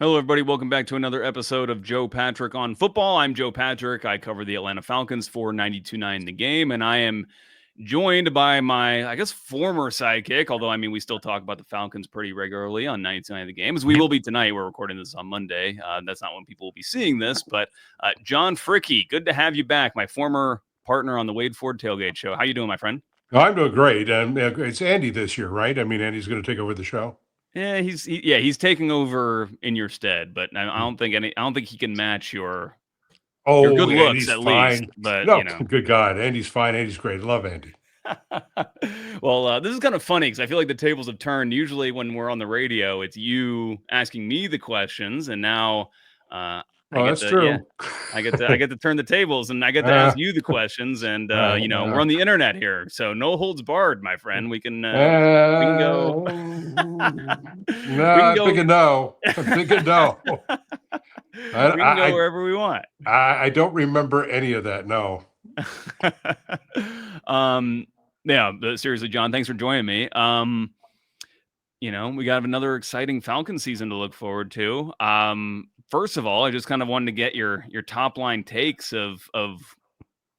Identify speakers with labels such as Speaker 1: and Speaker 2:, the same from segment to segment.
Speaker 1: Hello, everybody. Welcome back to another episode of Joe Patrick on Football. I'm Joe Patrick. I cover the Atlanta Falcons for 92.9 The Game, and I am joined by my, I guess, former sidekick, although, I mean, we still talk about the Falcons pretty regularly on 92.9 The Game, as we will be tonight. We're recording this on Monday. That's not when people will be seeing this, but John Fricke, good to have you back, my former partner on the Wade Ford Tailgate Show. How you doing, my friend?
Speaker 2: No, I'm doing great. And it's Andy this year, right? I mean, Andy's going to take over the show.
Speaker 1: Yeah, he's taking over in your stead, but I don't think he can match your good
Speaker 2: Oh,
Speaker 1: looks
Speaker 2: Andy's
Speaker 1: at least.
Speaker 2: fine.
Speaker 1: But
Speaker 2: No, good God. Andy's fine. Andy's great. I love Andy.
Speaker 1: well, this is kind of funny because I feel like the tables have turned. Usually, when we're on the radio, it's you asking me the questions, and now I
Speaker 2: Oh,
Speaker 1: get
Speaker 2: that's
Speaker 1: to yeah,
Speaker 2: true.
Speaker 1: I get to turn the tables, and I get to
Speaker 2: uh,
Speaker 1: ask you the questions. And
Speaker 2: uh,
Speaker 1: we're
Speaker 2: uh,
Speaker 1: on the internet here, so no holds barred, my friend. We can go.
Speaker 2: no,
Speaker 1: we can
Speaker 2: I'm
Speaker 1: go.
Speaker 2: thinking no. I'm thinking no. I,
Speaker 1: we can go
Speaker 2: I,
Speaker 1: wherever we want.
Speaker 2: I don't remember any of that. No.
Speaker 1: um, yeah, but seriously, John, thanks for joining me. We got another exciting Falcon season to look forward to. First of all, I just kind of wanted to get your top line takes of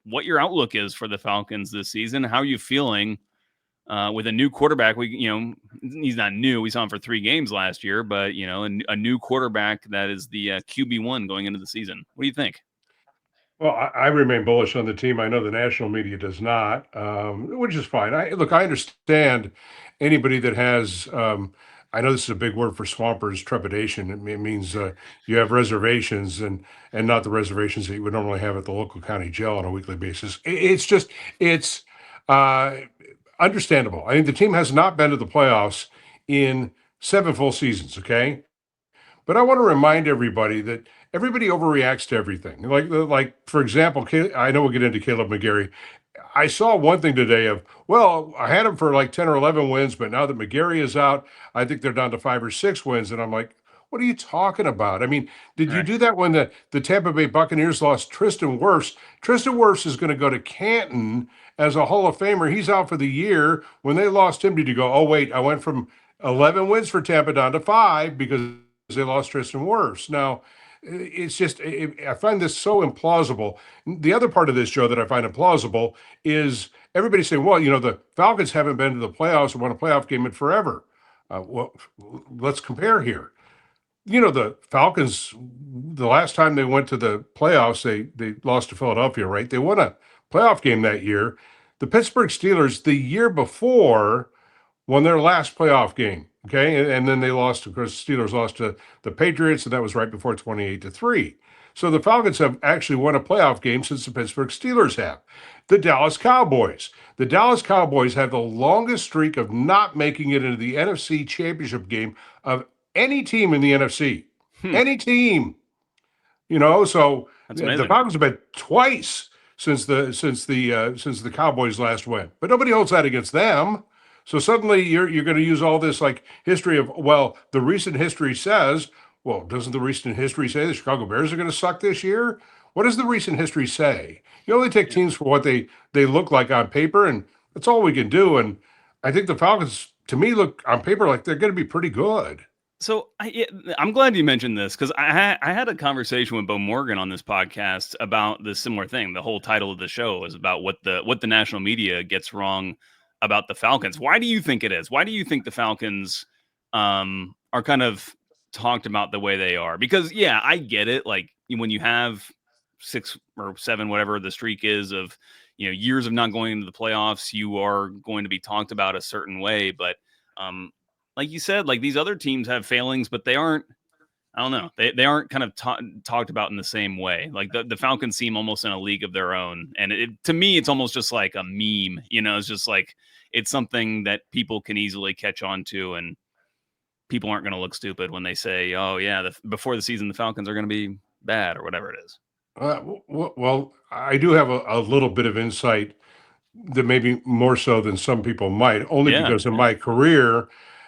Speaker 1: what your outlook is for the Falcons this season. How are you feeling with a new quarterback? He's not new. We saw him for 3 games last year, but a new quarterback that is the QB1 going into the season. What do you think?
Speaker 2: Well, I remain bullish on the team. I know the national media does not, which is fine. I understand anybody that has. I know this is a big word for swampers, trepidation. It means you have reservations and not the reservations that you would normally have at the local county jail on a weekly basis. It's uh, understandable. I think the team has not been to the playoffs in 7 full seasons. Okay, but I want to remind everybody that everybody overreacts to everything. Like for example, I know we'll get into Caleb McGarry. I saw one thing today of, well, I had him for like 10 or 11 wins, but now that McGarry is out, I think they're down to 5 or 6 wins. And I'm like, what are you talking about? I mean, did you
Speaker 1: Right.
Speaker 2: do that when the Tampa Bay Buccaneers lost Tristan Wirfs? Tristan Wirfs is going to go to Canton as a Hall of Famer. He's out for the year. When they lost him, did you go, oh, wait, I went from 11 wins for Tampa down to 5 because they lost Tristan Wirfs? Now, I find this so implausible. The other part of this, Joe, that I find implausible is everybody saying, well, the Falcons haven't been to the playoffs or won a playoff game in forever. Well, let's compare here. The Falcons, the last time they went to the playoffs, they lost to Philadelphia, right? They won a playoff game that year. The Pittsburgh Steelers, the year before, won their last playoff game. Okay. And then they lost, of course, the Steelers lost to the Patriots, and that was right before 28-3. So the Falcons have actually won a playoff game since the Pittsburgh Steelers have. The Dallas Cowboys. The Dallas Cowboys have the longest streak of not making it into the NFC Championship game of any team in the NFC.
Speaker 1: Hmm.
Speaker 2: Any team. So
Speaker 1: That's
Speaker 2: the
Speaker 1: amazing.
Speaker 2: Falcons have been twice since the Cowboys last win, but nobody holds that against them. So suddenly you're going to use all this like history of, well, the recent history says, well, doesn't the recent history say the Chicago Bears are going to suck this year? What does the recent history say? You only take
Speaker 1: Yeah.
Speaker 2: teams for what they look like on paper, and that's all we can do. And I think the Falcons, to me, look on paper like they're going to be pretty good.
Speaker 1: So I'm glad you mentioned this because I had a conversation with Bo Morgan on this podcast about this similar thing. The whole title of the show is about what the national media gets wrong about the Falcons. Why do you think it is? Why do you think the Falcons are kind of talked about the way they are? Because yeah, I get it. Like when you have 6 or 7, whatever the streak is of years of not going into the playoffs, you are going to be talked about a certain way. But um, like you said, like these other teams have failings, but they aren't. I don't know. They aren't kind of talked about in the same way. Like the Falcons seem almost in a league of their own, and to me, it's almost just like a meme. It's just like it's something that people can easily catch on to, and people aren't going to look stupid when they say, "Oh yeah, before the season, the Falcons are going to be bad" or whatever it is.
Speaker 2: Well, I do have a little bit of insight that maybe more so than some people might, only
Speaker 1: Yeah,
Speaker 2: because in
Speaker 1: yeah,
Speaker 2: my career,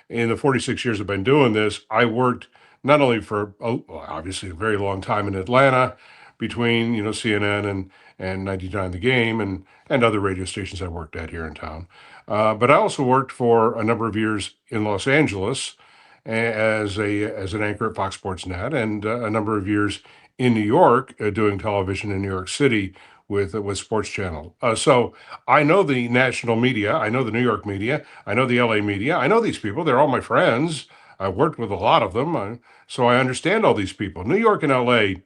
Speaker 2: in the 46 years I've been doing this, I worked not only for obviously a very long time in Atlanta between CNN and 99 The Game and other radio stations I worked at here in town, but I also worked for a number of years in Los Angeles, as an anchor at Fox Sports Net, and a number of years in New York doing television in New York City with Sports Channel. So I know the national media, I know the New York media, I know the LA media, I know these people. They're all my friends. I've worked with a lot of them, so I understand all these people. New York and LA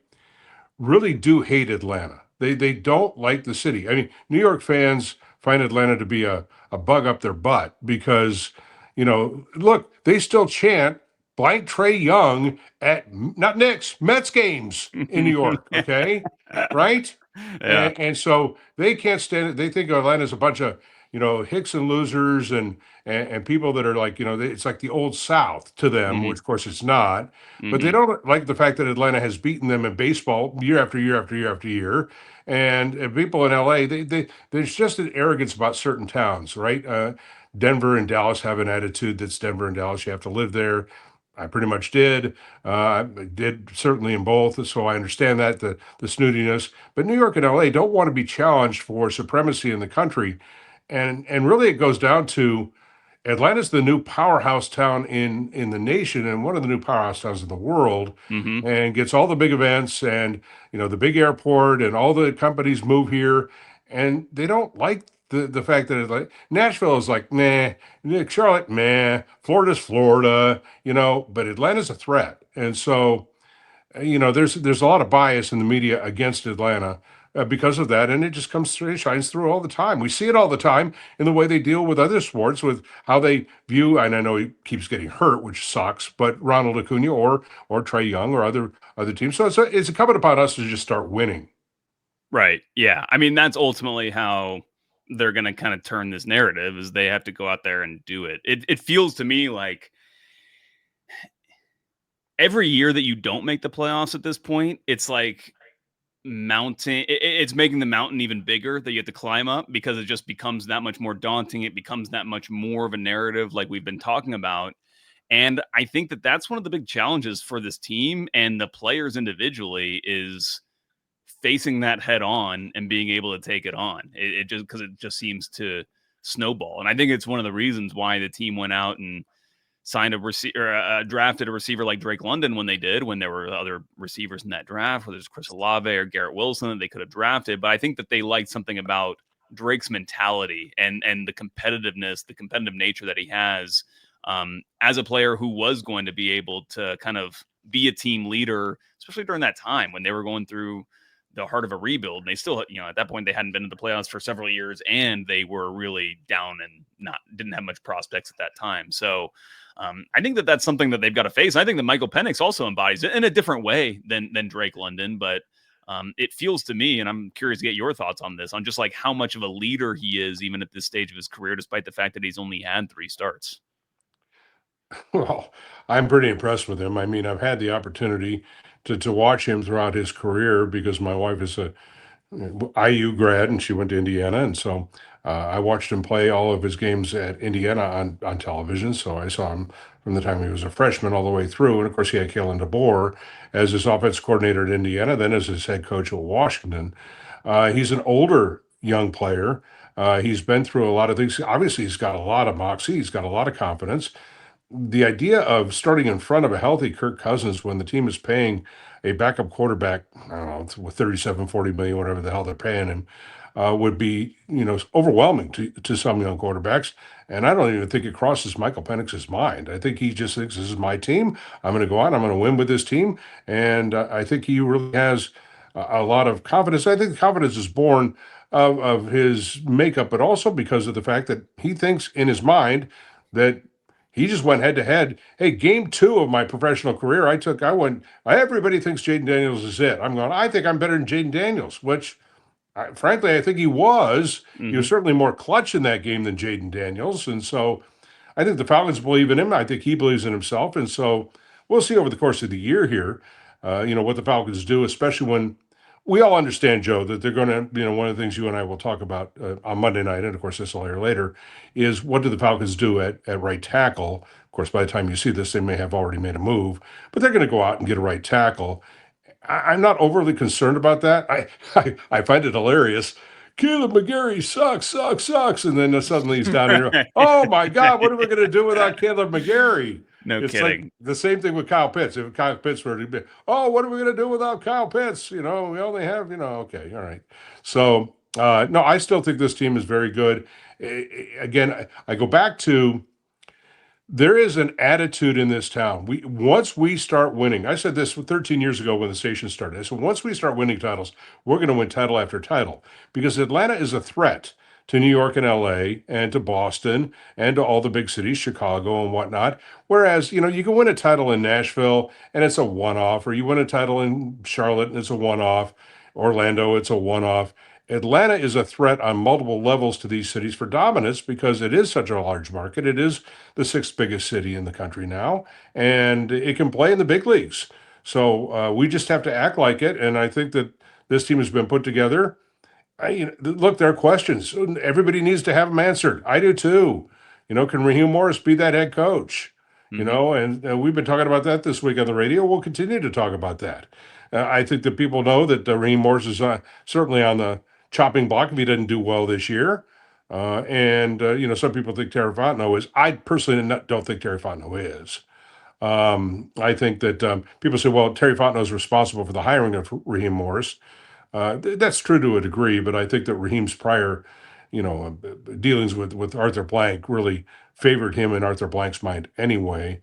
Speaker 2: really do hate Atlanta. They don't like the city. I mean, New York fans find Atlanta to be a bug up their butt because, look, they still chant blank Trey Young at not Knicks, Mets games in New York, okay? Right?
Speaker 1: Yeah.
Speaker 2: And so they can't stand it. They think Atlanta's a bunch of, hicks and losers and people that are like, it's like the old South to them,
Speaker 1: Hmm.
Speaker 2: which of course it's not. But they
Speaker 1: Hmm.
Speaker 2: don't like the fact that Atlanta has beaten them in baseball year after year after year after year. And people in LA, there's just an arrogance about certain towns, right? Denver and Dallas have an attitude that's Denver and Dallas. You have to live there. I pretty much did. I did certainly in both, so I understand that the snootiness. But New York and LA don't want to be challenged for supremacy in the country, and really it goes down to Atlanta's the new powerhouse town in the nation and one of the new powerhouse towns in the world,
Speaker 1: Hmm.
Speaker 2: and gets all the big events and the big airport and all the companies move here, and they don't like the fact that Nashville is like meh, Charlotte meh, Florida's Florida, but Atlanta's a threat, and so there's a lot of bias in the media against Atlanta because of that, and it just comes through, it shines through all the time. We see it all the time in the way they deal with other sports, with how they view. And I know he keeps getting hurt, which sucks, but Ronald Acuna or Trey Young or other teams. So it's incumbent upon us to just start winning.
Speaker 1: Right. Yeah. I mean, that's ultimately how they're going to kind of turn this narrative is they have to go out there and do it. It feels to me like every year that you don't make the playoffs at this point, it's like it's making the mountain even bigger that you have to climb up because it just becomes that much more daunting. It becomes that much more of a narrative like we've been talking about. And I think that that's one of the big challenges for this team and the players individually is facing that head on and being able to take it on. It just because it just seems to snowball. And I think it's one of the reasons why the team went out and signed a receiver, drafted a receiver like Drake London when they did, when there were other receivers in that draft, whether it's Chris Olave or Garrett Wilson that they could have drafted. But I think that they liked something about Drake's mentality and the competitiveness, the competitive nature that he has as a player who was going to be able to kind of be a team leader, especially during that time when they were going through the heart of a rebuild. And they still, at that point, they hadn't been in the playoffs for several years and they were really down and didn't have much prospects at that time. So I think that that's something that they've got to face. I think that Michael Penix also embodies it in a different way than Drake London, but it feels to me, and I'm curious to get your thoughts on this, on just like how much of a leader he is, even at this stage of his career, despite the fact that he's only had 3 starts.
Speaker 2: Well, I'm pretty impressed with him. I mean, I've had the opportunity to watch him throughout his career because my wife is a IU grad and she went to Indiana, and so I watched him play all of his games at Indiana on television. So I saw him from the time he was a freshman all the way through, and of course he had Kalen DeBoer as his offense coordinator at Indiana, then as his head coach at Washington. He's an older young player. He's been through a lot of things. Obviously, he's got a lot of moxie. He's got a lot of confidence. The idea of starting in front of a healthy Kirk Cousins when the team is paying a backup quarterback, I don't know, with 37, 40 million, whatever the hell they're paying him, would be, overwhelming to some young quarterbacks. And I don't even think it crosses Michael Penix's mind. I think he just thinks this is my team. I'm going to go out. I'm going to win with this team. And I think he really has a lot of confidence. I think confidence is born of his makeup, but also because of the fact that he thinks in his mind that he just went head to head. Hey, game 2 of my professional career, everybody thinks Jaden Daniels is it. I think I'm better than Jaden Daniels, which frankly, I think he was. He was
Speaker 1: Hmm.
Speaker 2: certainly more clutch in that game than Jaden Daniels. And so I think the Falcons believe in him. I think he believes in himself. And so we'll see over the course of the year here, what the Falcons do, especially when we all understand, Joe, that they're going to, one of the things you and I will talk about on Monday night, and of course, this will air later, is what do the Falcons do at right tackle? Of course, by the time you see this, they may have already made a move, but they're going to go out and get a right tackle. I'm not overly concerned about that. I find it hilarious. Caleb McGarry sucks. And then suddenly he's down here. Oh my God, what are we going to do without Caleb McGarry?
Speaker 1: No
Speaker 2: It's like
Speaker 1: kidding.
Speaker 2: the same thing with Kyle Pitts. If Kyle Pitts were to be, oh, what are we going to do without Kyle Pitts? We only have, okay, all right. So, no, I still think this team is very good. Again, I go back to there is an attitude in this town. Once we start winning, I said this 13 years ago when the station started. I said once we start winning titles, we're going to win title after title because Atlanta is a threat to New York and LA and to Boston and to all the big cities, Chicago and whatnot. Whereas, you can win a title in Nashville and it's a one-off, or you win a title in Charlotte and it's a one-off, Orlando, it's a one-off. Atlanta is a threat on multiple levels to these cities for dominance because it is such a large market. It is the sixth biggest city in the country now, and it can play in the big leagues. So we just have to act like it. And I think that this team has been put together. Look, there are questions. Everybody needs to have them answered. I do too. Can Raheem Morris be that head coach? And we've been talking about that this week on the radio. We'll continue to talk about that. I think that people know that Raheem Morris is certainly on the chopping block if he doesn't do well this year. Some people think Terry Fontenot is. I personally don't think Terry Fontenot is. I think that people say, well, Terry Fontenot is responsible for the hiring of Raheem Morris. That's true to a degree, but I think that Raheem's prior, dealings with Arthur Blank really favored him in Arthur Blank's mind anyway.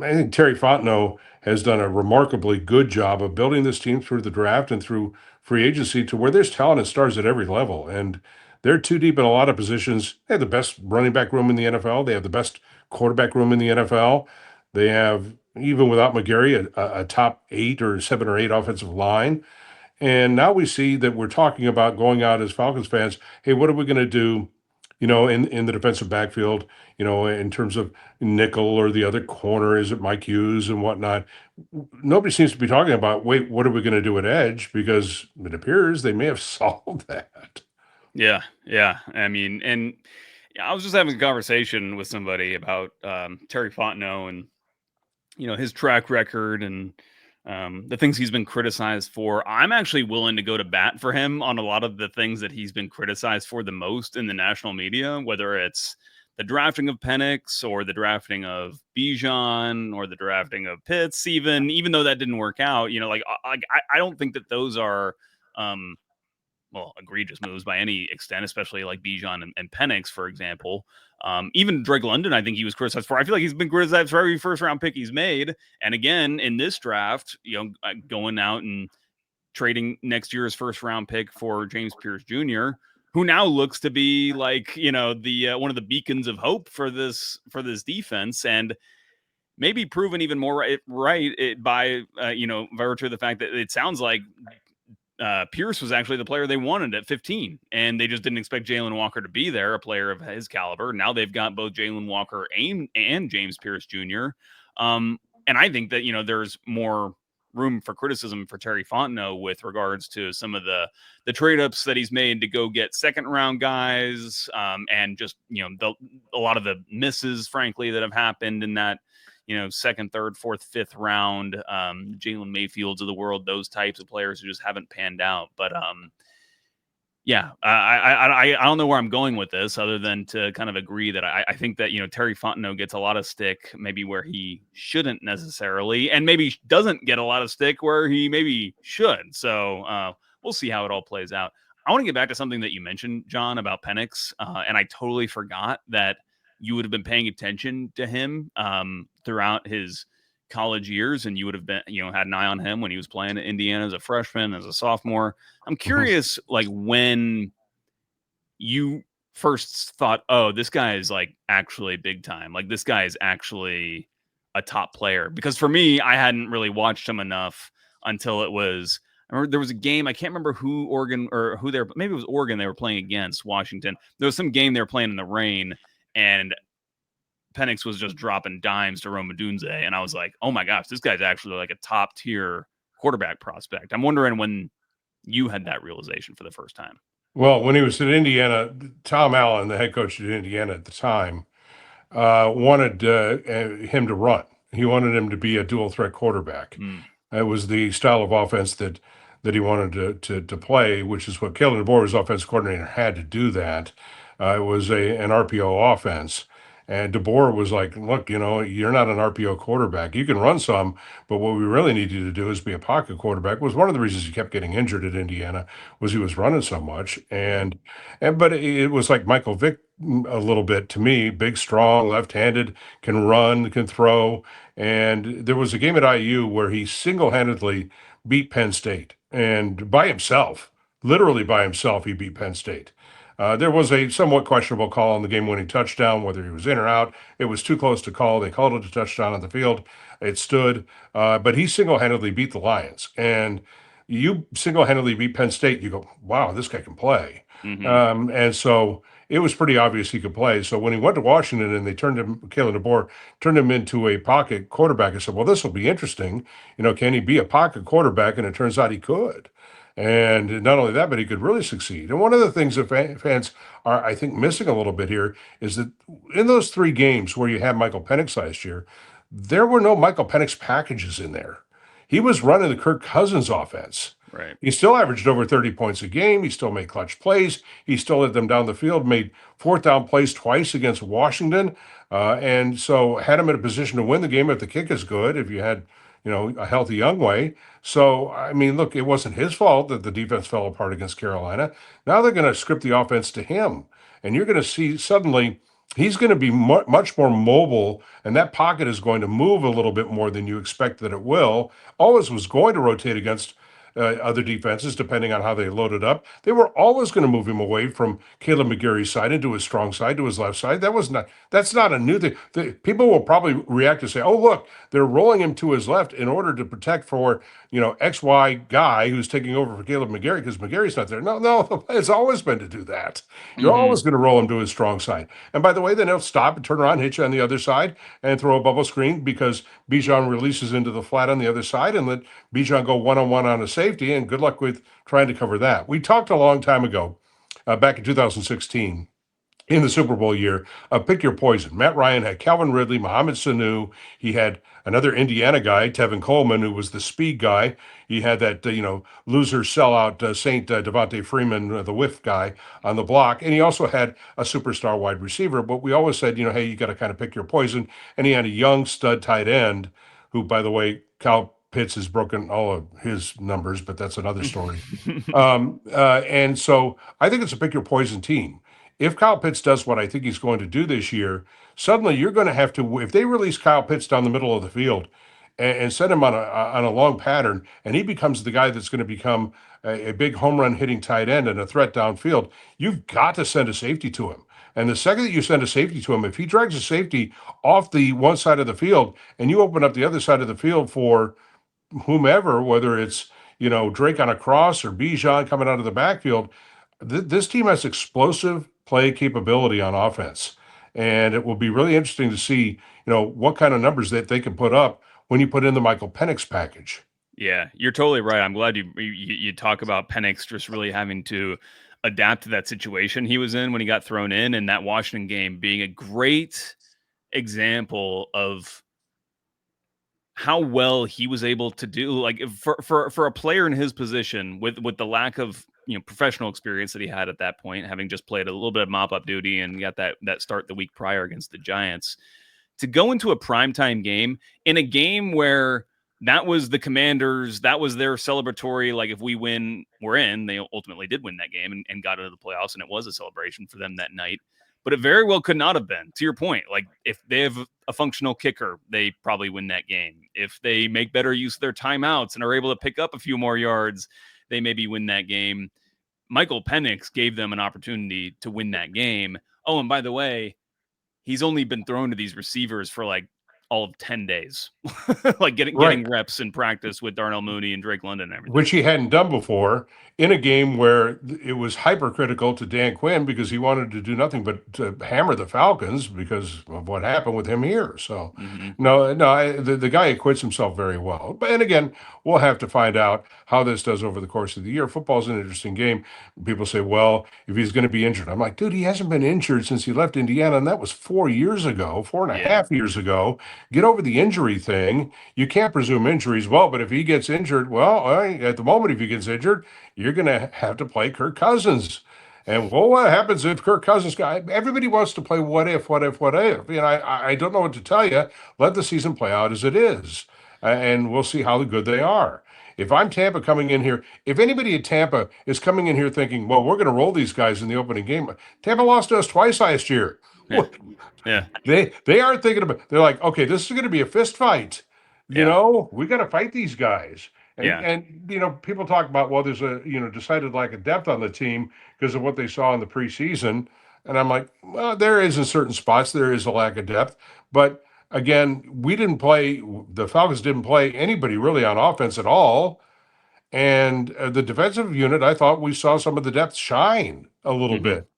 Speaker 2: I think Terry Fontenot has done a remarkably good job of building this team through the draft and through free agency to where there's talent and stars at every level. And they're too deep in a lot of positions. They have the best running back room in the NFL. They have the best quarterback room in the NFL. They have, even without McGarry, a top 8 or 7 or 8 offensive line. And now we see that we're talking about going out as Falcons fans. Hey, what are we going to do, in the defensive backfield, in terms of nickel or the other corner? Is it Mike Hughes and whatnot? Nobody seems to be talking about, wait, what are we going to do at edge? Because it appears they may have solved that.
Speaker 1: Yeah. I mean, and I was just having a conversation with somebody about Terry Fontenot and his track record and the things he's been criticized for. I'm actually willing to go to bat for him on a lot of the things that he's been criticized for the most in the national media, whether it's the drafting of Penix or the drafting of Bijan or the drafting of Pitts, even though that didn't work out. I don't think that those are egregious moves by any extent, especially like Bijan and Penix, for example. Even Drake London, I think he was criticized for. I feel like he's been criticized for every first round pick he's made. And again, in this draft, going out and trading next year's first round pick for James Pierce Jr., who now looks to be like, the one of the beacons of hope for this defense, and maybe proven even more right by virtue of the fact that it sounds like Pierce was actually the player they wanted at 15, and they just didn't expect Jalen Walker to be there, a player of his caliber. Now they've got both Jalen Walker and James Pierce Jr. And I think that, there's more room for criticism for Terry Fontenot with regards to some of the trade-ups that he's made to go get second-round guys, and just, a lot of the misses, frankly, that have happened in that, second, third, fourth, fifth round, Jalen Mayfields of the world, those types of players who just haven't panned out. But I don't know where I'm going with this other than to kind of agree that I think that, Terry Fontenot gets a lot of stick, maybe where he shouldn't necessarily, and maybe doesn't get a lot of stick where he maybe should. So we'll see how it all plays out. I want to get back to something that you mentioned, John, about Penix, and I totally forgot that you would have been paying attention to him throughout his college years, and you would have been, had an eye on him when he was playing at Indiana as a freshman, as a sophomore. I'm curious, like, when you first thought, oh, this guy is like actually big time. Like, this guy is actually a top player. Because for me, I hadn't really watched him enough until it was, I remember there was a game, I can't remember who Oregon or who they were, maybe it was Oregon they were playing against Washington. There was some game they were playing in the rain, and Penix was just dropping dimes to Rome Odunze. And I was like, oh my gosh, this guy's actually like a top tier quarterback prospect. I'm wondering when you had that realization for the first time.
Speaker 2: Well, when he was at Indiana, Tom Allen, the head coach at Indiana at the time, wanted him to run. He wanted him to be a dual threat quarterback. It was the style of offense that he wanted to play, which is what Kalen DeBoer, his offensive coordinator, had to do that. It was an RPO offense. And DeBoer was like, look, you're not an RPO quarterback. You can run some, but what we really need you to do is be a pocket quarterback. Was one of the reasons he kept getting injured at Indiana was he was running so much. But it was like Michael Vick a little bit to me, big, strong, left-handed, can run, can throw. And there was a game at IU where he single-handedly beat Penn State and by himself, literally by himself, he beat Penn State. There was a somewhat questionable call on the game-winning touchdown, whether he was in or out. It was too close to call. They called it a touchdown on the field. It stood, but he single-handedly beat the Lions. And you single-handedly beat Penn State. You go, wow, this guy can play. And so it was pretty obvious he could play. So when he went to Washington and they Kalen DeBoer turned him into a pocket quarterback, I said, well, this will be interesting. Can he be a pocket quarterback? And it turns out he could. And not only that, but he could really succeed. And one of the things that fans are, I think, missing a little bit here is that in those 3 games where you had Michael Penix last year, there were no Michael Penix packages in there. He was running the Kirk Cousins offense.
Speaker 1: Right.
Speaker 2: He still averaged over 30 points a game. He still made clutch plays. He still led them down the field, made 4th down plays twice against Washington. And so had him in a position to win the game if the kick is good, if you had, a healthy Youngway. So, I mean, look, it wasn't his fault that the defense fell apart against Carolina. Now they're going to script the offense to him. And you're going to see suddenly he's going to be much more mobile, and that pocket is going to move a little bit more than you expect that it will. Always was going to rotate against other defenses, depending on how they loaded up. They were always going to move him away from Caleb McGarry's side into his strong side, to his left side. That's not a new thing. People will probably react and say, oh, look, they're rolling him to his left in order to protect for, XY guy who's taking over for Caleb McGarry because McGarry's not there. No, the plan has always been to do that. You're always going to roll him to his strong side. And by the way, then he'll stop and turn around, hit you on the other side, and throw a bubble screen because Bijan releases into the flat on the other side and let Bijan go one-on-one on a safety, and good luck with trying to cover that. We talked a long time ago, back in 2016, in the Super Bowl year, pick your poison. Matt Ryan had Calvin Ridley, Mohamed Sanu. He had another Indiana guy, Tevin Coleman, who was the speed guy. He had that, loser sellout Saint Devontae Freeman, the whiff guy, on the block. And he also had a superstar wide receiver. But we always said, hey, you got to kind of pick your poison. And he had a young stud tight end who, by the way, Kyle Pitts has broken all of his numbers, but that's another story. And so I think it's a pick your poison team. If Kyle Pitts does what I think he's going to do this year, suddenly you're going to have to, if they release Kyle Pitts down the middle of the field and set him on a long pattern, and he becomes the guy that's going to become a big home run hitting tight end and a threat downfield, you've got to send a safety to him. And the second that you send a safety to him, if he drags a safety off the one side of the field and you open up the other side of the field for whomever, whether it's, Drake on a cross or Bijan coming out of the backfield, this team has explosive play capability on offense. And it will be really interesting to see, what kind of numbers that they can put up when you put in the Michael Penix package.
Speaker 1: Yeah, you're totally right. I'm glad you talk about Penix just really having to adapt to that situation he was in when he got thrown in, and that Washington game being a great example of how well he was able to do. Like for a player in his position with the lack of professional experience that he had at that point, having just played a little bit of mop-up duty and got that start the week prior against the Giants, to go into a primetime game in a game where that was the Commanders, that was their celebratory, like if we win, we're in. They ultimately did win that game and got into the playoffs, and it was a celebration for them that night. But it very well could not have been, to your point. Like if they have a functional kicker, they probably win that game. If they make better use of their timeouts and are able to pick up a few more yards, they maybe win that game. Michael Penix gave them an opportunity to win that game. Oh, and by the way, he's only been thrown to these receivers for like all of 10 days, like getting reps in practice with Darnell Mooney and Drake London and everything.
Speaker 2: Which he hadn't done before in a game where it was hypercritical to Dan Quinn because he wanted to do nothing but to hammer the Falcons because of what happened with him here. So, the guy acquits himself very well. And again, we'll have to find out how this does over the course of the year. Football's an interesting game. People say, well, if he's going to be injured. I'm like, dude, he hasn't been injured since he left Indiana, and that was 4 years ago, 4.5 years ago. Get over the injury thing. You can't presume injuries. Well, but if he gets injured, well, at the moment, if he gets injured, you're going to have to play Kirk Cousins. And well, what happens if Kirk Cousins? Everybody wants to play what if, what if, what if. I don't know what to tell you. Let the season play out as it is, and we'll see how good they are. If I'm Tampa coming in here, if anybody at Tampa is coming in here thinking, well, we're going to roll these guys in the opening game, Tampa lost to us twice last year.
Speaker 1: Yeah. Yeah.
Speaker 2: They aren't thinking about. They're like, okay, this is going to be a fist fight.
Speaker 1: Yeah.
Speaker 2: We got to fight these guys.
Speaker 1: Yeah.
Speaker 2: And people talk about, well, there's a decided lack of depth on the team because of what they saw in the preseason, and I'm like, well, there is in certain spots there is a lack of depth, but again, we didn't play. The Falcons didn't play anybody really on offense at all, and the defensive unit, I thought we saw some of the depth shine a little
Speaker 1: Hmm.
Speaker 2: bit.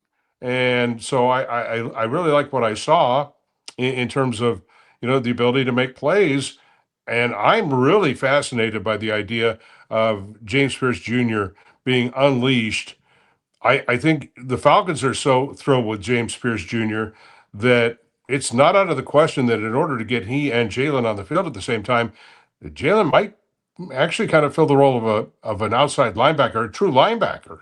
Speaker 2: And so I really like what I saw in terms of, the ability to make plays. And I'm really fascinated by the idea of James Pierce Jr. being unleashed. I think the Falcons are so thrilled with James Pierce Jr. that it's not out of the question that in order to get he and Jalen on the field at the same time, Jalen might actually kind of fill the role of an outside linebacker, a true linebacker,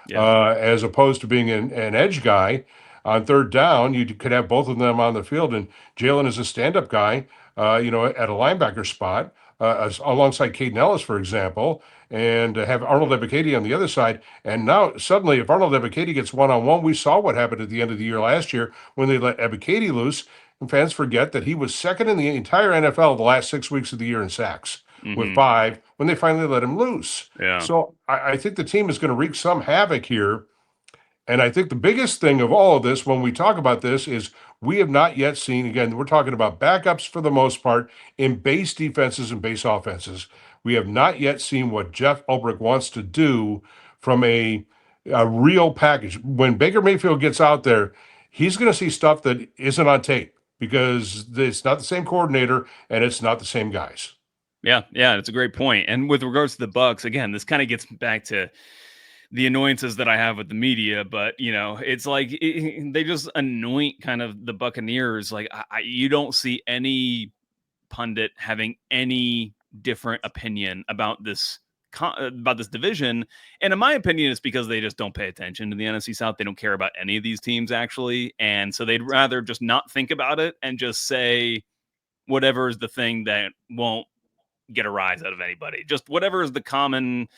Speaker 1: Yeah.
Speaker 2: as opposed to being an edge guy. On third down, you could have both of them on the field, and Jalen is a stand-up guy, at a linebacker spot, alongside Caden Ellis, for example, and have Arnold Ebiketie on the other side. And now suddenly, if Arnold Ebiketie gets one-on-one, we saw what happened at the end of the year last year when they let Ebiketie loose. And fans forget that he was second in the entire NFL the last 6 weeks of the year in sacks, with
Speaker 1: Hmm.
Speaker 2: 5 when they finally let him loose.
Speaker 1: Yeah.
Speaker 2: So I think the team is going to wreak some havoc here. And I think the biggest thing of all of this, when we talk about this, is we have not yet seen, again, we're talking about backups for the most part in base defenses and base offenses. We have not yet seen what Jeff Ulbrich wants to do from a real package. When Baker Mayfield gets out there, he's going to see stuff that isn't on tape because it's not the same coordinator and it's not the same guys.
Speaker 1: Yeah. Yeah. It's a great point. And with regards to the Bucks, again, this kind of gets back to the annoyances that I have with the media, but it's like they just anoint kind of the Buccaneers. Like you don't see any pundit having any different opinion about this division. And in my opinion, it's because they just don't pay attention to the NFC South. They don't care about any of these teams actually, and so they'd rather just not think about it and just say whatever is the thing that won't get a rise out of anybody. Just whatever is the common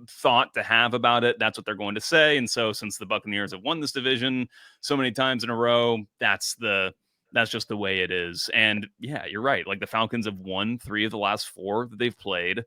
Speaker 1: thought to have about it, that's what they're going to say. And so, since the Buccaneers have won this division so many times in a row, that's just the way it is. And yeah, you're right. Like the Falcons have won 3 of the last 4 that they've played.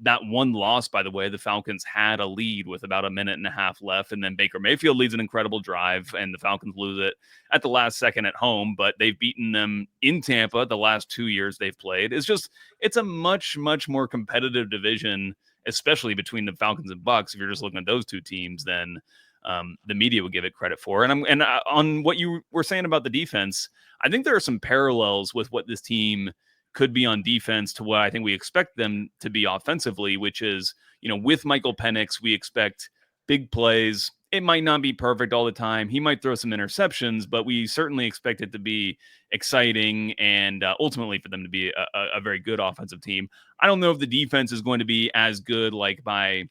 Speaker 1: That one loss, by the way, the Falcons had a lead with about a minute and a half left, and then Baker Mayfield leads an incredible drive, and the Falcons lose it at the last second at home. But they've beaten them in Tampa the last 2 years they've played. It's a much, much more competitive division, especially between the Falcons and Bucks. If you're just looking at those two teams, then the media would give it credit for. And on what you were saying about the defense, I think there are some parallels with what this team could be on defense to what I think we expect them to be offensively, which is, with Michael Penix, we expect big plays. It might not be perfect all the time. He might throw some interceptions, but we certainly expect it to be exciting and ultimately for them to be a very good offensive team. I don't know if the defense is going to be as good, like by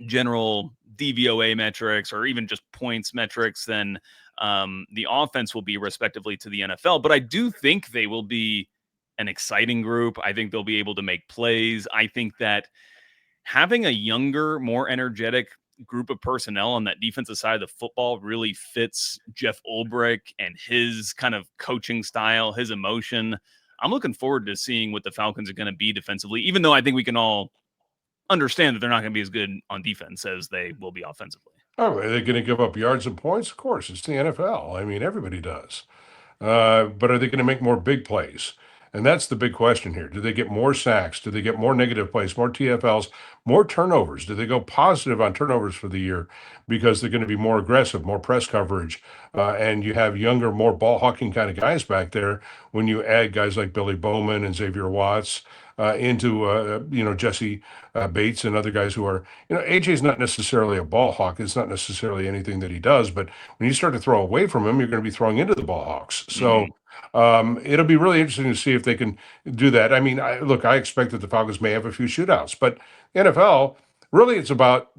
Speaker 1: general DVOA metrics or even just points metrics, than the offense will be respectively to the NFL. But I do think they will be an exciting group. I think they'll be able to make plays. I think that having a younger, more energetic group of personnel on that defensive side of the football really fits Jeff Ulbrich and his kind of coaching style, his emotion. I'm looking forward to seeing what the Falcons are going to be defensively, even though I think we can all understand that they're not going to be as good on defense as they will be offensively.
Speaker 2: Oh, are they going to give up yards and points? Of course, it's the NFL. I mean, everybody does. But are they going to make more big plays? And that's the big question here. Do they get more sacks? Do they get more negative plays, more TFLs, more turnovers? Do they go positive on turnovers for the year because they're going to be more aggressive, more press coverage, and you have younger, more ball hawking kind of guys back there when you add guys like Billy Bowman and Xavier Watts into Jesse Bates and other guys who are, AJ's not necessarily a ball hawk. It's not necessarily anything that he does, but when you start to throw away from him, you're going to be throwing into the ball hawks. So it'll be really interesting to see if they can do that. I mean, I expect that the Falcons may have a few shootouts, but NFL really, it's about,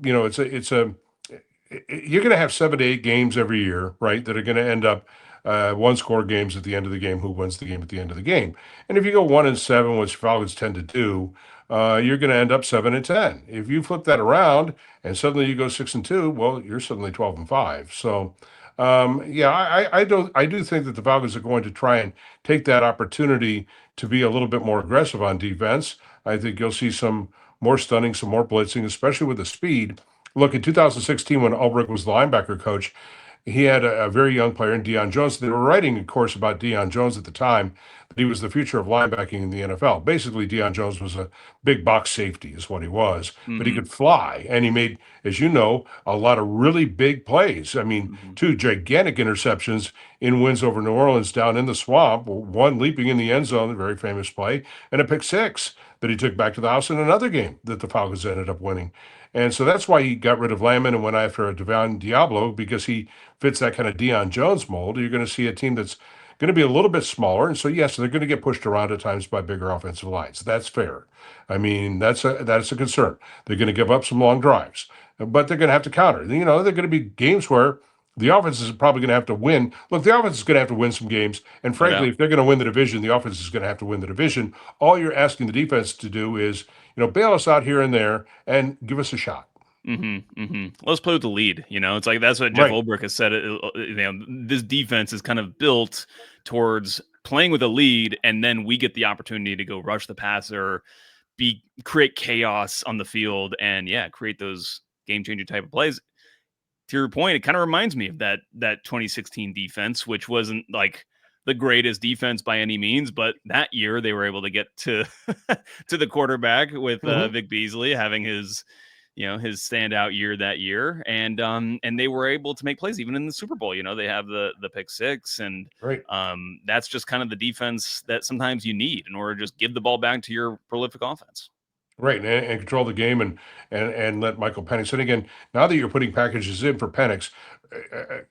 Speaker 2: you're going to have 7 to 8 games every year, right? That are going to end up one score games at the end of the game. Who wins the game at the end of the game? And if you go 1-7, which Falcons tend to do, you're going to end up 7-10. If you flip that around and suddenly you go 6-2, well, you're suddenly 12-5. So, yeah, I do think that the Falcons are going to try and take that opportunity to be a little bit more aggressive on defense. I think you'll see some more stunning, some more blitzing, especially with the speed. Look, in 2016, when Ulbrich was the linebacker coach, he had a very young player in Deion Jones. They were writing, of course, about Deion Jones at the time, that he was the future of linebacking in the NFL. Basically, Deion Jones was a big box safety, is what he was, but he
Speaker 1: Mm-hmm.
Speaker 2: could fly. And he made, as you know, a lot of really big plays. I mean,
Speaker 1: Mm-hmm.
Speaker 2: 2 gigantic interceptions in wins over New Orleans down in the swamp, one leaping in the end zone, a very famous play, and a pick six that he took back to the house in another game that the Falcons ended up winning. And so that's why he got rid of Landman and went after a Devon Diablo, because he fits that kind of Deion Jones mold. You're going to see a team that's going to be a little bit smaller. And so, yes, they're going to get pushed around at times by bigger offensive lines. That's fair. I mean, that's a concern. They're going to give up some long drives, but they're going to have to counter. You know, they're going to be games where the offense is probably going to have to win. Look, the offense is going to have to win some games. And
Speaker 1: No
Speaker 2: frankly,
Speaker 1: doubt.
Speaker 2: if they're going to win the division, the offense is going to have to win the division. All you're asking the defense to do is, bail us out here and there and give us a shot.
Speaker 1: Mm-hmm, mm-hmm. Let's play with the lead. It's like that's what Jeff
Speaker 2: Right.
Speaker 1: Ulbrich has said. This defense is kind of built towards playing with a lead, and then we get the opportunity to go rush the passer, create chaos on the field, and create those game changing type of plays. To your point, it kind of reminds me of that 2016 defense, which wasn't like the greatest defense by any means, but that year they were able to get to to the quarterback with
Speaker 2: Hmm.
Speaker 1: Vic Beasley having his standout year that year, and they were able to make plays even in the Super Bowl. They have the pick six, and
Speaker 2: Right.
Speaker 1: that's just kind of the defense that sometimes you need in order to just give the ball back to your prolific offense.
Speaker 2: Right, and control the game, and let Michael Penix. And again, now that you're putting packages in for Penix,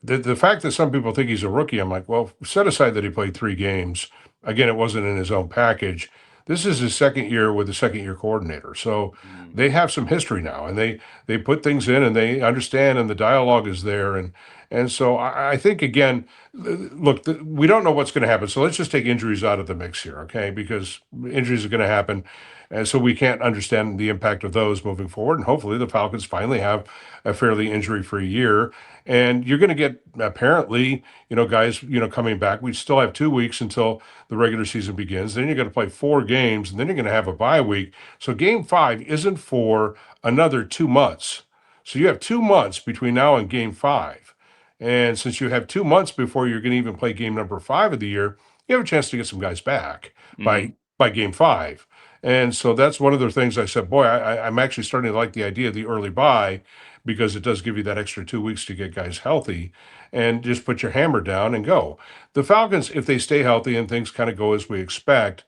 Speaker 2: the fact that some people think he's a rookie, I'm like, well, set aside that he played 3 games. Again, it wasn't in his own package. This is his second year with a second-year coordinator, so
Speaker 1: Mm.
Speaker 2: they have some history now, and they put things in, and they understand, and the dialogue is there, and so I think again, look, we don't know what's going to happen, so let's just take injuries out of the mix here, okay? Because injuries are going to happen. And so we can't understand the impact of those moving forward. And hopefully the Falcons finally have a fairly injury-free year. And you're going to get apparently, guys, coming back. We still have 2 weeks until the regular season begins. Then you're going to play 4 games, and then you're going to have a bye week. So game 5 isn't for another 2 months. So you have 2 months between now and game 5. And since you have 2 months before you're going to even play game number 5 of the year, you have a chance to get some guys back
Speaker 1: Mm-hmm.
Speaker 2: by game 5. And so that's one of the things I said, boy, I'm actually starting to like the idea of the early buy, because it does give you that extra 2 weeks to get guys healthy and just put your hammer down and go. The Falcons, if they stay healthy and things kind of go as we expect,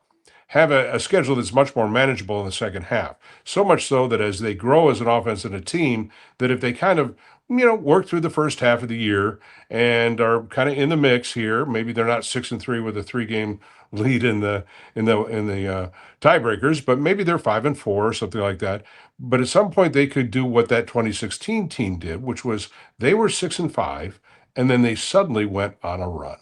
Speaker 2: have a schedule that's much more manageable in the second half. So much so that as they grow as an offense and a team, that if they kind of work through the first half of the year and are kind of in the mix here, maybe they're not 6-3 with a 3-game lead in the tiebreakers, but maybe they're 5-4 or something like that. But at some point they could do what that 2016 team did, which was they were 6-5, and then they suddenly went on a run.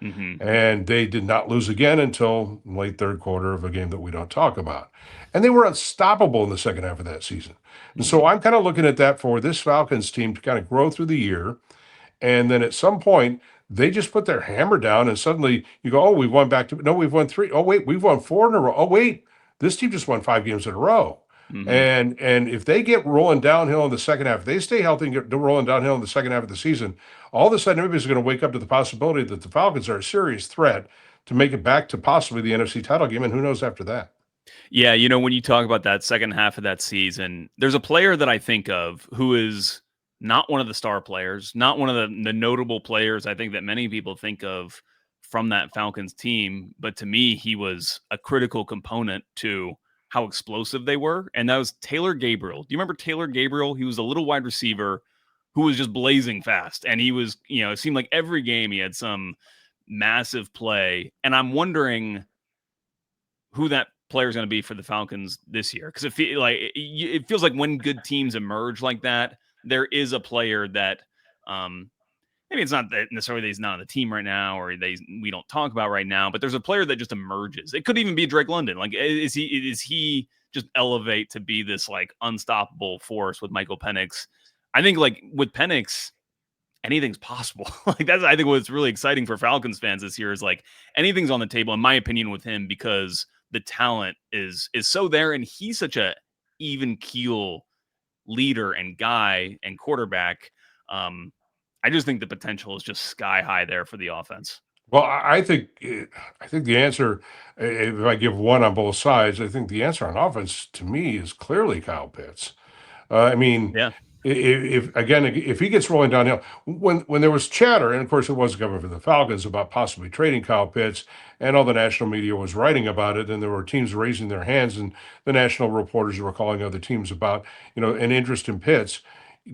Speaker 1: Mm-hmm.
Speaker 2: And they did not lose again until late third quarter of a game that we don't talk about. And they were unstoppable in the second half of that season. And
Speaker 1: Mm-hmm.
Speaker 2: so I'm kind of looking at that for this Falcons team to kind of grow through the year. And then at some point, they just put their hammer down, and suddenly you go, oh, we've won back to, no, we've won 3. Oh, wait, we've won 4 in a row. Oh, wait, this team just won 5 games in a row.
Speaker 1: Mm-hmm.
Speaker 2: And if they get rolling downhill in the second half, if they stay healthy and get rolling downhill in the second half of the season, all of a sudden everybody's going to wake up to the possibility that the Falcons are a serious threat to make it back to possibly the NFC title game. And who knows after that?
Speaker 1: Yeah, when you talk about that second half of that season, there's a player that I think of who is not one of the star players, not one of the notable players I think that many people think of from that Falcons team. But to me, he was a critical component to how explosive they were. And that was Taylor Gabriel. Do you remember Taylor Gabriel? He was a little wide receiver who was just blazing fast. And he was, it seemed like every game he had some massive play. And I'm wondering who that player is going to be for the Falcons this year, because it feels like when good teams emerge like that, there is a player that maybe it's not that necessarily that he's not on the team right now or we don't talk about right now, but there's a player that just emerges. It could even be Drake London. Like, is he just elevate to be this like unstoppable force with Michael Penix? I think like with Penix, anything's possible. Like that's I think what's really exciting for Falcons fans this year is like anything's on the table, in my opinion, with him because the talent is so there, and he's such a even keel leader and guy and quarterback. I just think the potential is just sky high there for the offense.
Speaker 2: Well, I think the answer, if I give one on both sides, I think the answer on offense to me is clearly Kyle Pitts. I mean,
Speaker 1: Yeah.
Speaker 2: if again, if he gets rolling downhill, when there was chatter, and of course it was coming from the Falcons about possibly trading Kyle Pitts, and all the national media was writing about it, and there were teams raising their hands, and the national reporters were calling other teams about, an interest in Pitts.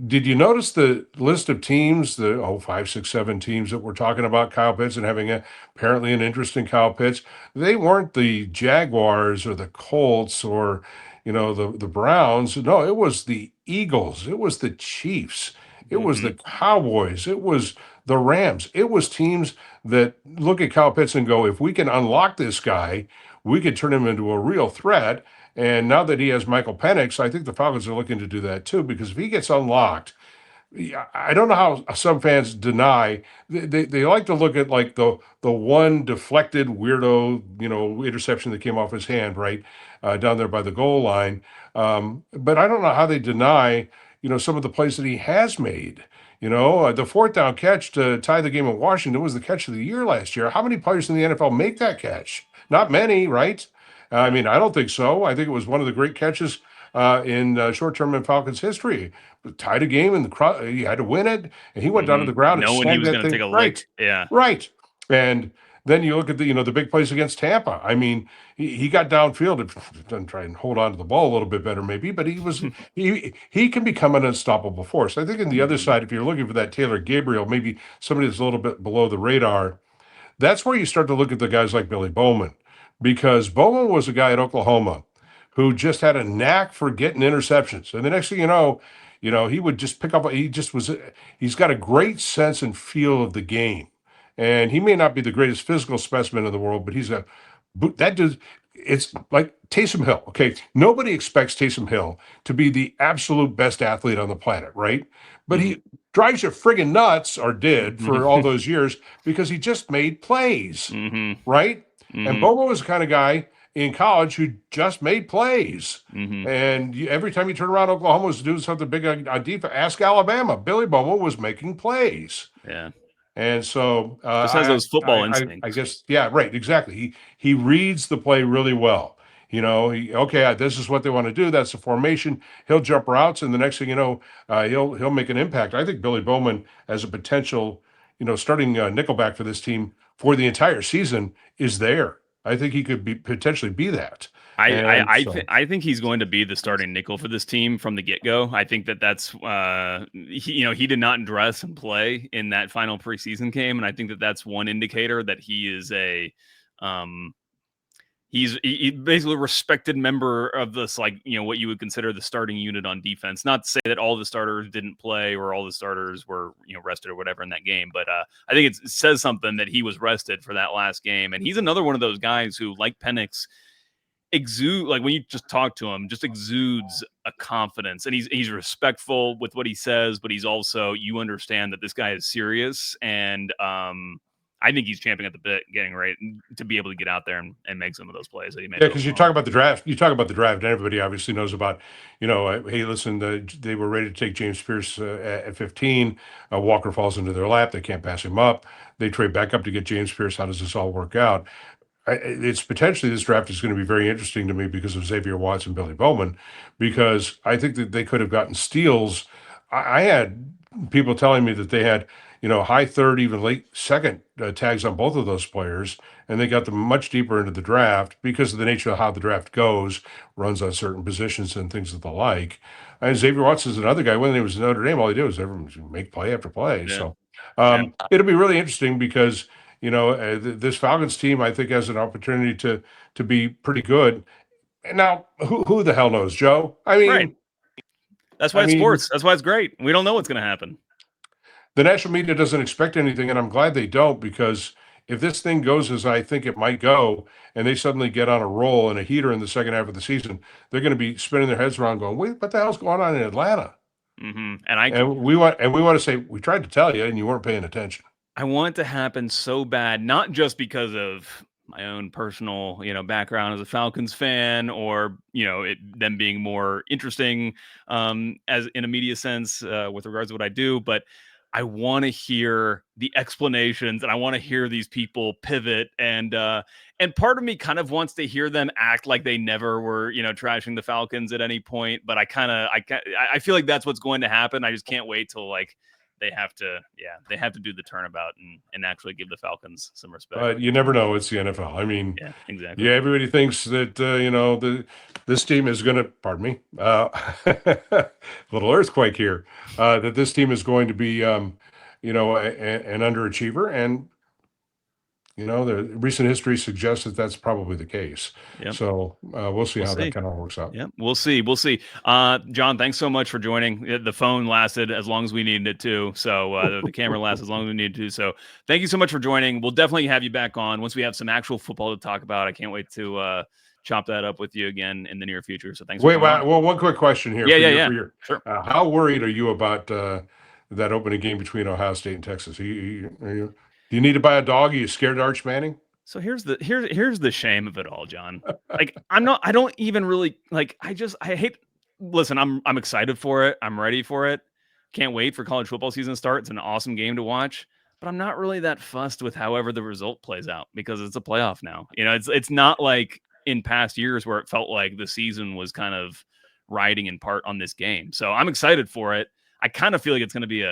Speaker 2: Did you notice the list of teams, the 5, 6, 7 teams that were talking about Kyle Pitts and having apparently an interest in Kyle Pitts? They weren't the Jaguars or the Colts or the Browns. No, it was the Eagles. It was the Chiefs. It was the Cowboys. It was the Rams. It was teams that look at Kyle Pitts and go, if we can unlock this guy, we could turn him into a real threat. And now that he has Michael Penix, I think the Falcons are looking to do that too, because if he gets unlocked, I don't know how some fans deny they like to look at like the one deflected weirdo interception that came off his hand right down there by the goal line, but I don't know how they deny some of the plays that he has made. The fourth down catch to tie the game in Washington was the catch of the year last year. How many players in the NFL make that catch? Not many, right? I mean, I don't think so. I think it was one of the great catches in short-term in Falcons history. Tied a game, and he had to win it, and he went down to the ground and
Speaker 1: knowing he was
Speaker 2: snagged that
Speaker 1: going to
Speaker 2: thing.
Speaker 1: take a
Speaker 2: Right,
Speaker 1: lick. Yeah.
Speaker 2: right. And then you look at the big plays against Tampa. I mean, he got downfield and try and hold on to the ball a little bit better, maybe, but he can become an unstoppable force. I think on the other side, if you're looking for that Taylor Gabriel, maybe somebody that's a little bit below the radar, that's where you start to look at the guys like Billy Bowman, because Bowman was a guy at Oklahoma who just had a knack for getting interceptions. And the next thing he would just pick up, he's got a great sense and feel of the game. And he may not be the greatest physical specimen in the world, but it's like Taysom Hill. Okay. Nobody expects Taysom Hill to be the absolute best athlete on the planet, right? But he drives you friggin' nuts, or did for all those years, because he just made plays, right? And Bobo was the kind of guy in college who just made plays. And every time you turn around, Oklahoma was doing something big on defense. Ask Alabama. Billy Bobo was making plays.
Speaker 1: Yeah.
Speaker 2: And so
Speaker 1: just has those football instincts.
Speaker 2: I guess, yeah, right, exactly. He reads the play really well. This is what they want to do. That's the formation. He'll jump routes, and the next thing you know, he'll make an impact. I think Billy Bowman as a potential, starting nickelback for this team for the entire season is there. I think he could potentially be that.
Speaker 1: I think he's going to be the starting nickel for this team from the get-go. I think that's he did not dress and play in that final preseason game, and I think that's one indicator that he is he's basically a respected member of this, like, what you would consider the starting unit on defense. Not to say that all the starters didn't play or all the starters were, rested or whatever in that game. But I think it says something that he was rested for that last game. And he's another one of those guys who, like Penix, when you just talk to him, just exudes a confidence. And he's respectful with what he says, but he's also, you understand that this guy is serious. And I think he's champing at the bit, getting ready to be able to get out there and make some of those plays that he made.
Speaker 2: Yeah, because you talk about the draft. And everybody obviously knows about, hey, listen, they were ready to take James Pierce at 15. Walker falls into their lap. They can't pass him up. They trade back up to get James Pierce. How does this all work out? It's potentially, this draft is going to be very interesting to me because of Xavier Watts and Billy Bowman, because I think that they could have gotten steals. I had people telling me that they had, high third, even late second tags on both of those players, and they got them much deeper into the draft because of the nature of how the draft goes, runs on certain positions and things of the like. And Xavier Watts is another guy. When he was in Notre Dame, all he did was make play after play. Yeah. So it'll be really interesting because this Falcons team, I think, has an opportunity to be pretty good. And now, who the hell knows, Joe? I mean,
Speaker 1: right. That's why
Speaker 2: I
Speaker 1: it's
Speaker 2: mean,
Speaker 1: sports. That's why it's great. We don't know what's going to happen.
Speaker 2: the national media doesn't expect anything, and I'm glad they don't, because if this thing goes as I think it might go, and they suddenly get on a roll and a heater in the second half of the season, they're going to be spinning their heads around, going, "Wait, what the hell's going on in Atlanta?"
Speaker 1: And
Speaker 2: And we want to say, "We tried to tell you, and you weren't paying attention."
Speaker 1: I want it to happen so bad, not just because of my own personal, background as a Falcons fan, or them being more interesting as in a media sense with regards to what I do, but I want to hear the explanations, and I want to hear these people pivot, and part of me kind of wants to hear them act like they never were, trashing the Falcons at any point. But I feel like that's what's going to happen. I just can't wait till they have to do the turnabout and actually give the Falcons some respect.
Speaker 2: But you never know. It's the NFL. I mean,
Speaker 1: Yeah, exactly.
Speaker 2: yeah, everybody thinks that this team is going to. Pardon me. Little earthquake here. That this team is going to be, an underachiever, and the recent history suggests that that's probably the case.
Speaker 1: Yep.
Speaker 2: So we'll see how that kind of works out.
Speaker 1: Yeah, we'll see. John, thanks so much for joining. The phone lasted as long as we needed it to. So the camera lasted as long as we needed to. So thank you so much for joining. We'll definitely have you back on once we have some actual football to talk about. I can't wait to chop that up with you again in the near future. So thanks.
Speaker 2: Well, one quick question here.
Speaker 1: Yeah. Sure.
Speaker 2: How worried are you about that opening game between Ohio State and Texas? Do you need to buy a dog? Are you scared of Arch Manning?
Speaker 1: So here's the shame of it all, John. Like I don't even really listen, I'm excited for it. I'm ready for it. Can't wait for college football season to start. It's an awesome game to watch, but I'm not really that fussed with however the result plays out, because it's a playoff now. It's not like in past years where it felt like the season was kind of riding in part on this game. So I'm excited for it. I kind of feel like it's going to be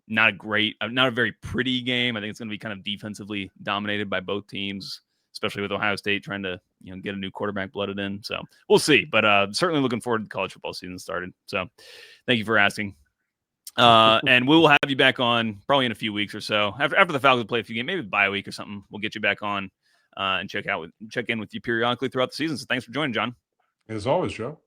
Speaker 1: not a very pretty game. I think it's going to be kind of defensively dominated by both teams, especially with Ohio State trying to get a new quarterback blooded in. So we'll see. But certainly looking forward to the college football season started. So thank you for asking. And we will have you back on probably in a few weeks or so. After the Falcons play a few games, maybe bye week or something, we'll get you back on and check in with you periodically throughout the season. So thanks for joining, John.
Speaker 2: As always, Joe.